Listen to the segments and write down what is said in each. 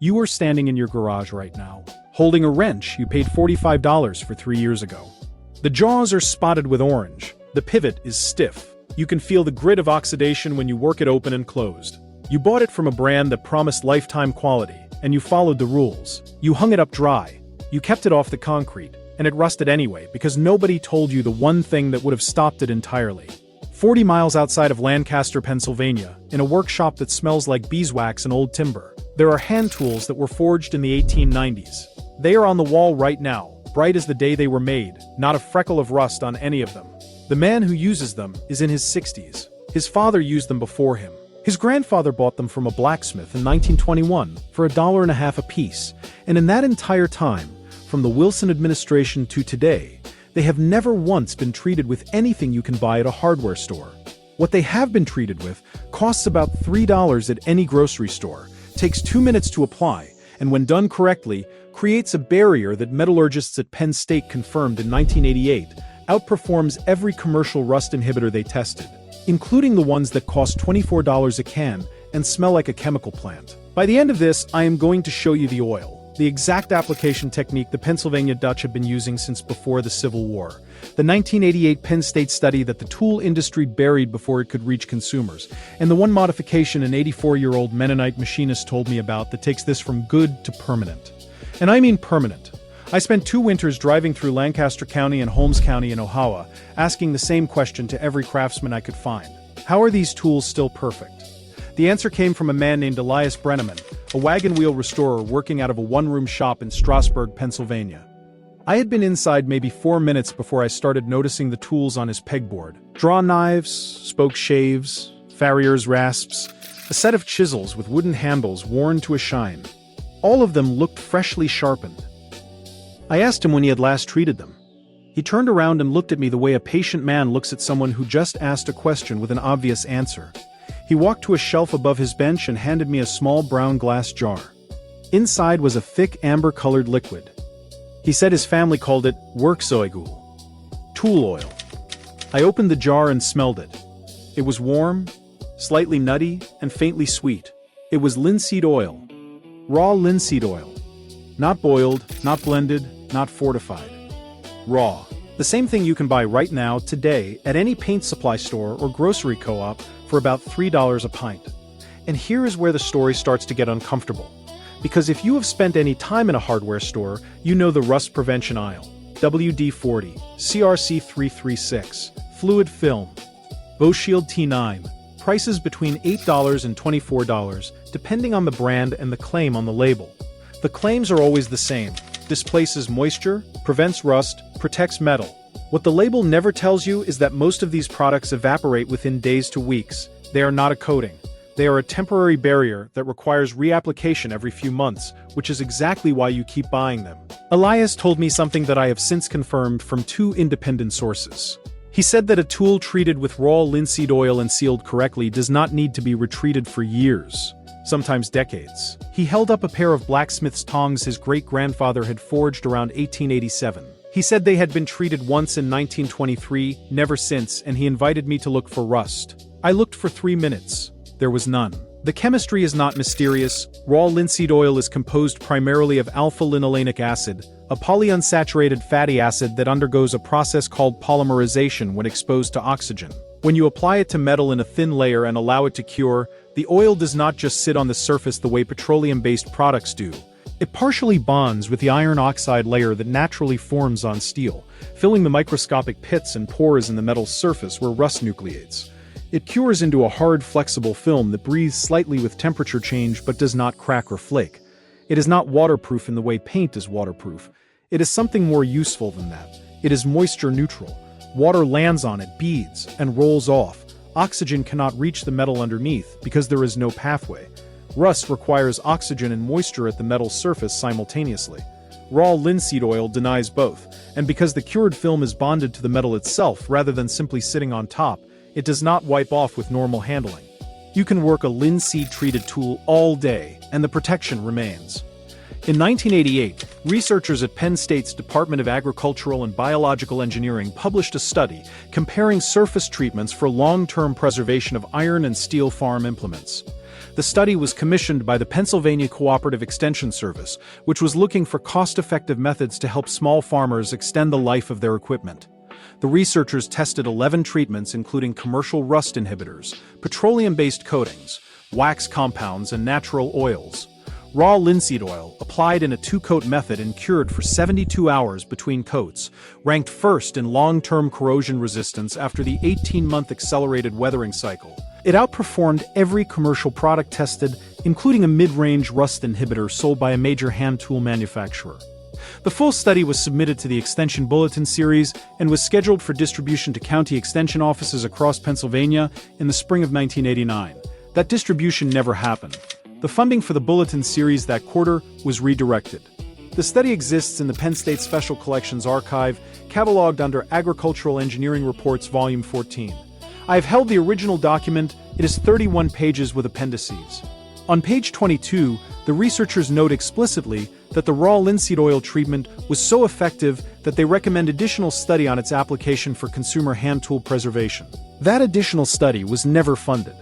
You are standing in your garage right now, holding a wrench you paid $45 for 3 years ago. The jaws are spotted with orange. The pivot is stiff. You can feel the grit of oxidation when you work it open and closed. You bought it from a brand that promised lifetime quality, and you followed the rules. You hung it up dry. You kept it off the concrete, and it rusted anyway because nobody told you the one thing that would have stopped it entirely. 40 miles outside of Lancaster, Pennsylvania, in a workshop that smells like beeswax and old timber, there are hand tools that were forged in the 1890s. They are on the wall right now, bright as the day they were made, not a freckle of rust on any of them. The man who uses them is in his 60s. His father used them before him. His grandfather bought them from a blacksmith in 1921 for $1.50 a piece, and in that entire time, from the Wilson administration to today, they have never once been treated with anything you can buy at a hardware store. What they have been treated with costs about $3 at any grocery store, takes 2 minutes to apply, and when done correctly, creates a barrier that metallurgists at Penn State confirmed in 1988 outperforms every commercial rust inhibitor they tested, including the ones that cost $24 a can and smell like a chemical plant. By the end of this, I am going to show you the oil, the exact application technique the Pennsylvania Dutch have been using since before the Civil War, the 1988 Penn State study that the tool industry buried before it could reach consumers, and the one modification an 84-year-old Mennonite machinist told me about that takes this from good to permanent. And I mean permanent. I spent 2 winters driving through Lancaster County and Holmes County in Ohio, asking the same question to every craftsman I could find. How are these tools still perfect? The answer came from a man named Elias Brenneman, a wagon wheel restorer working out of a one-room shop in Strasburg, Pennsylvania. I had been inside maybe 4 minutes before I started noticing the tools on his pegboard. Draw knives, spoke shaves, farrier's rasps, a set of chisels with wooden handles worn to a shine. All of them looked freshly sharpened. I asked him when he had last treated them. He turned around and looked at me the way a patient man looks at someone who just asked a question with an obvious answer. He walked to a shelf above his bench and handed me a small brown glass jar. Inside was a thick amber-colored liquid. He said his family called it Werkzeugöl, tool oil. I opened the jar and smelled it. It was warm, slightly nutty, and faintly sweet. It was linseed oil, raw linseed oil. Not boiled, not blended, not fortified. Raw. The same thing you can buy right now, today, at any paint supply store or grocery co-op for about $3 a pint. And here is where the story starts to get uncomfortable. Because if you have spent any time in a hardware store, you know the rust prevention aisle. WD-40, CRC-336, fluid film, Shield T9, prices between $8 and $24, depending on the brand and the claim on the label. The claims are always the same: displaces moisture, prevents rust, protects metal. What the label never tells you is that most of these products evaporate within days to weeks. They are not a coating. They are a temporary barrier that requires reapplication every few months, which is exactly why you keep buying them. Elias told me something that I have since confirmed from 2 independent sources. He said that a tool treated with raw linseed oil and sealed correctly does not need to be retreated for years, sometimes decades. He held up a pair of blacksmith's tongs his great-grandfather had forged around 1887. He said they had been treated once in 1923, never since, and he invited me to look for rust. I looked for 3 minutes. There was none. The chemistry is not mysterious. Raw linseed oil is composed primarily of alpha-linolenic acid, a polyunsaturated fatty acid that undergoes a process called polymerization when exposed to oxygen. When you apply it to metal in a thin layer and allow it to cure, the oil does not just sit on the surface the way petroleum-based products do. It partially bonds with the iron oxide layer that naturally forms on steel, filling the microscopic pits and pores in the metal's surface where rust nucleates. It cures into a hard, flexible film that breathes slightly with temperature change but does not crack or flake. It is not waterproof in the way paint is waterproof. It is something more useful than that. It is moisture neutral. Water lands on it, beads, and rolls off. Oxygen cannot reach the metal underneath because there is no pathway. Rust requires oxygen and moisture at the metal's surface simultaneously. Raw linseed oil denies both, and because the cured film is bonded to the metal itself rather than simply sitting on top, it does not wipe off with normal handling. You can work a linseed-treated tool all day, and the protection remains. In 1988, researchers at Penn State's Department of Agricultural and Biological Engineering published a study comparing surface treatments for long-term preservation of iron and steel farm implements. The study was commissioned by the Pennsylvania Cooperative Extension Service, which was looking for cost-effective methods to help small farmers extend the life of their equipment. The researchers tested 11 treatments including commercial rust inhibitors, petroleum-based coatings, wax compounds, and natural oils. Raw linseed oil, applied in a 2-coat method and cured for 72 hours between coats, ranked first in long-term corrosion resistance after the 18-month accelerated weathering cycle. It outperformed every commercial product tested, including a mid-range rust inhibitor sold by a major hand tool manufacturer. The full study was submitted to the Extension Bulletin Series and was scheduled for distribution to county extension offices across Pennsylvania in the spring of 1989. That distribution never happened. The funding for the Bulletin Series that quarter was redirected. The study exists in the Penn State Special Collections Archive, cataloged under Agricultural Engineering Reports Volume 14. I have held the original document. It is 31 pages with appendices. On page 22, the researchers note explicitly that the raw linseed oil treatment was so effective that they recommend additional study on its application for consumer hand tool preservation. That additional study was never funded.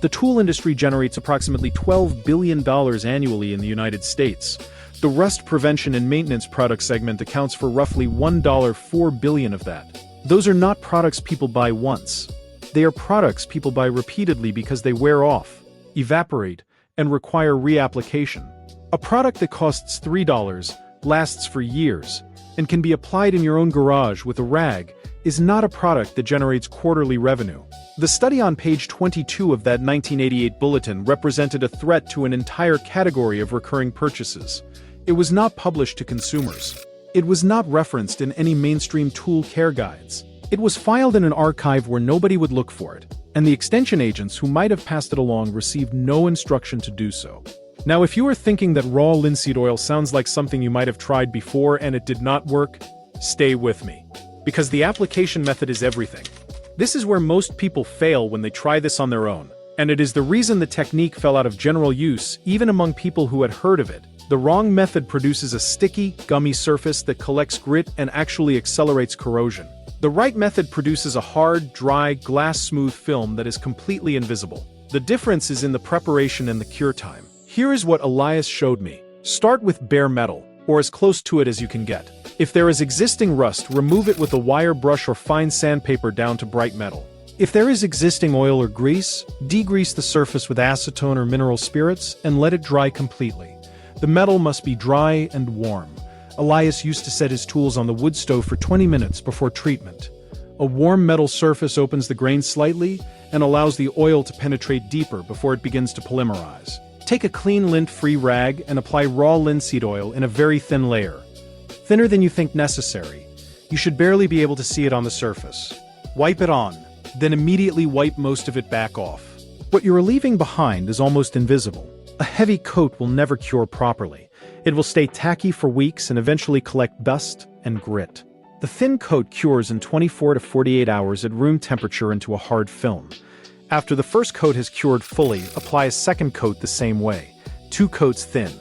The tool industry generates approximately $12 billion annually in the United States. The rust prevention and maintenance product segment accounts for roughly $1.4 billion of that. Those are not products people buy once. They are products people buy repeatedly because they wear off, evaporate, and require reapplication. A product that costs $3, lasts for years, and can be applied in your own garage with a rag is not a product that generates quarterly revenue. The study on page 22 of that 1988 bulletin represented a threat to an entire category of recurring purchases. It was not published to consumers. It was not referenced in any mainstream tool care guides. It was filed in an archive where nobody would look for it, and the extension agents who might have passed it along received no instruction to do so. Now, if you are thinking that raw linseed oil sounds like something you might have tried before and it did not work, stay with me. Because the application method is everything. This is where most people fail when they try this on their own, and it is the reason the technique fell out of general use even among people who had heard of it. The wrong method produces a sticky, gummy surface that collects grit and actually accelerates corrosion. The right method produces a hard, dry, glass-smooth film that is completely invisible. The difference is in the preparation and the cure time. Here is what Elias showed me. Start with bare metal, or as close to it as you can get. If there is existing rust, remove it with a wire brush or fine sandpaper down to bright metal. If there is existing oil or grease, degrease the surface with acetone or mineral spirits and let it dry completely. The metal must be dry and warm. Elias used to set his tools on the wood stove for 20 minutes before treatment. A warm metal surface opens the grain slightly and allows the oil to penetrate deeper before it begins to polymerize. Take a clean lint-free rag and apply raw linseed oil in a very thin layer. Thinner than you think necessary. You should barely be able to see it on the surface. Wipe it on, then immediately wipe most of it back off. What you are leaving behind is almost invisible. A heavy coat will never cure properly. It will stay tacky for weeks and eventually collect dust and grit. The thin coat cures in 24 to 48 hours at room temperature into a hard film. After the first coat has cured fully, apply a second coat the same way, 2 coats thin.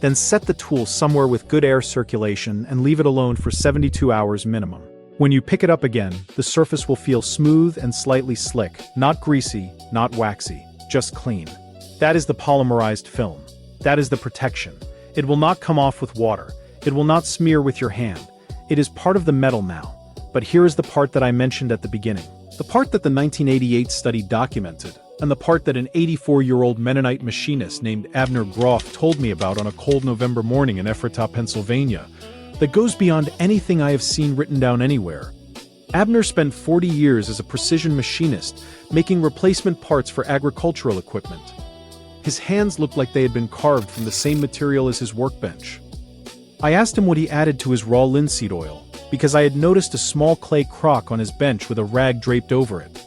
Then set the tool somewhere with good air circulation and leave it alone for 72 hours minimum. When you pick it up again, the surface will feel smooth and slightly slick, not greasy, not waxy, just clean. That is the polymerized film. That is the protection. It will not come off with water. It will not smear with your hand. It is part of the metal now. But here is the part that I mentioned at the beginning. The part that the 1988 study documented, and the part that an 84-year-old Mennonite machinist named Abner Groff told me about on a cold November morning in Ephrata, Pennsylvania, that goes beyond anything I have seen written down anywhere. Abner spent 40 years as a precision machinist, making replacement parts for agricultural equipment. His hands looked like they had been carved from the same material as his workbench. I asked him what he added to his raw linseed oil, because I had noticed a small clay crock on his bench with a rag draped over it.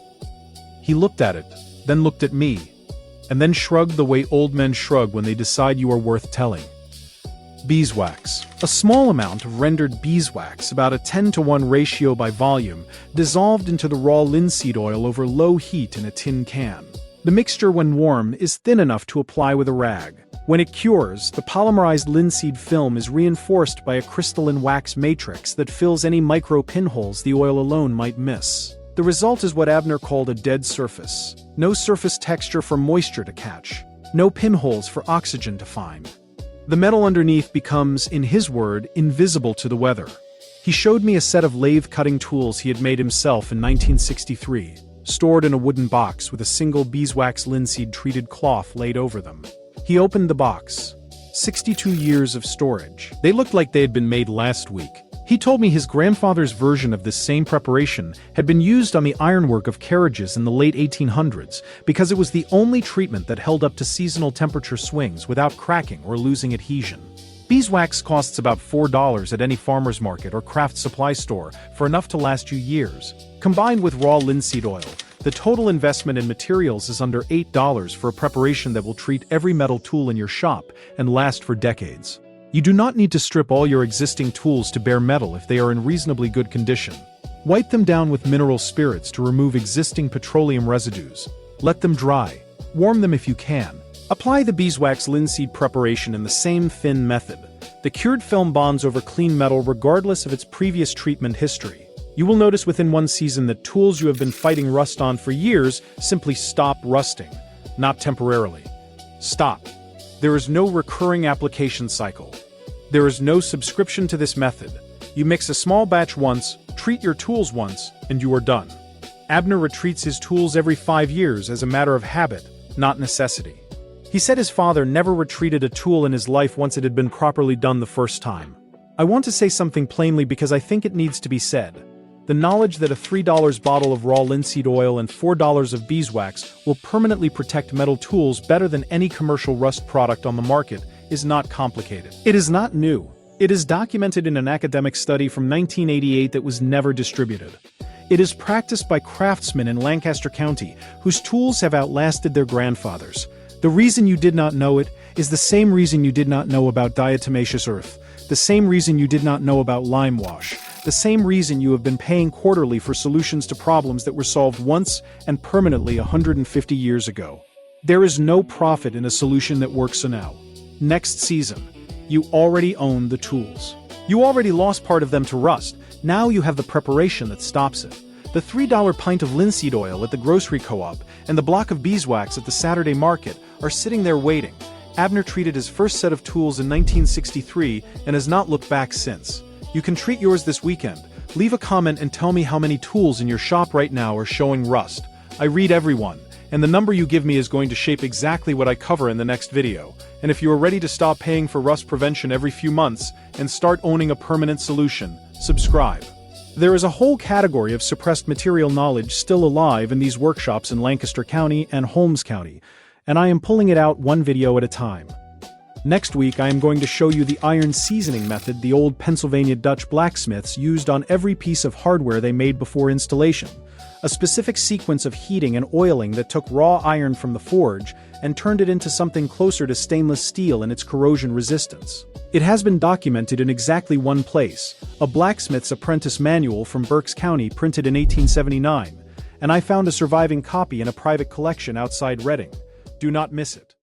He looked at it, then looked at me, and then shrugged the way old men shrug when they decide you are worth telling. Beeswax. A small amount of rendered beeswax, about a 10-to-1 ratio by volume, dissolved into the raw linseed oil over low heat in a tin can. The mixture, when warm, is thin enough to apply with a rag. When it cures, the polymerized linseed film is reinforced by a crystalline wax matrix that fills any micro pinholes the oil alone might miss. The result is what Abner called a dead surface. No surface texture for moisture to catch. No pinholes for oxygen to find. The metal underneath becomes, in his word, invisible to the weather. He showed me a set of lathe-cutting tools he had made himself in 1963, stored in a wooden box with a single beeswax linseed-treated cloth laid over them. He opened the box. 62 years of storage. They looked like they had been made last week. He told me his grandfather's version of this same preparation had been used on the ironwork of carriages in the late 1800s because it was the only treatment that held up to seasonal temperature swings without cracking or losing adhesion. Beeswax costs about $4 at any farmer's market or craft supply store for enough to last you years. Combined with raw linseed oil, the total investment in materials is under $8 for a preparation that will treat every metal tool in your shop and last for decades. You do not need to strip all your existing tools to bare metal if they are in reasonably good condition. Wipe them down with mineral spirits to remove existing petroleum residues. Let them dry. Warm them if you can. Apply the beeswax linseed preparation in the same thin method. The cured film bonds over clean metal regardless of its previous treatment history. You will notice within one season that tools you have been fighting rust on for years simply stop rusting. Not temporarily. Stop. There is no recurring application cycle. There is no subscription to this method. You mix a small batch once, treat your tools once, and you are done. Abner retreats his tools every 5 years as a matter of habit, not necessity. He said his father never retreated a tool in his life once it had been properly done the first time. I want to say something plainly because I think it needs to be said. The knowledge that a $3 bottle of raw linseed oil and $4 of beeswax will permanently protect metal tools better than any commercial rust product on the market is not complicated. It is not new. It is documented in an academic study from 1988 that was never distributed. It is practiced by craftsmen in Lancaster County whose tools have outlasted their grandfathers. The reason you did not know it is the same reason you did not know about diatomaceous earth, the same reason you did not know about lime wash, the same reason you have been paying quarterly for solutions to problems that were solved once and permanently 150 years ago. There is no profit in a solution that works now. Next season, you already own the tools. You already lost part of them to rust. Now you have the preparation that stops it. The $3 pint of linseed oil at the grocery co-op and the block of beeswax at the Saturday market are sitting there waiting. Abner treated his first set of tools in 1963 and has not looked back since. You can treat yours this weekend. Leave a comment and tell me how many tools in your shop right now are showing rust. I read everyone, and the number you give me is going to shape exactly what I cover in the next video. And if you are ready to stop paying for rust prevention every few months and start owning a permanent solution, subscribe. There is a whole category of suppressed material knowledge still alive in these workshops in Lancaster County and Holmes County, and I am pulling it out one video at a time. Next week I am going to show you the iron seasoning method the old Pennsylvania Dutch blacksmiths used on every piece of hardware they made before installation. A specific sequence of heating and oiling that took raw iron from the forge and turned it into something closer to stainless steel in its corrosion resistance. It has been documented in exactly one place, a blacksmith's apprentice manual from Berks County printed in 1879, and I found a surviving copy in a private collection outside Reading. Do not miss it.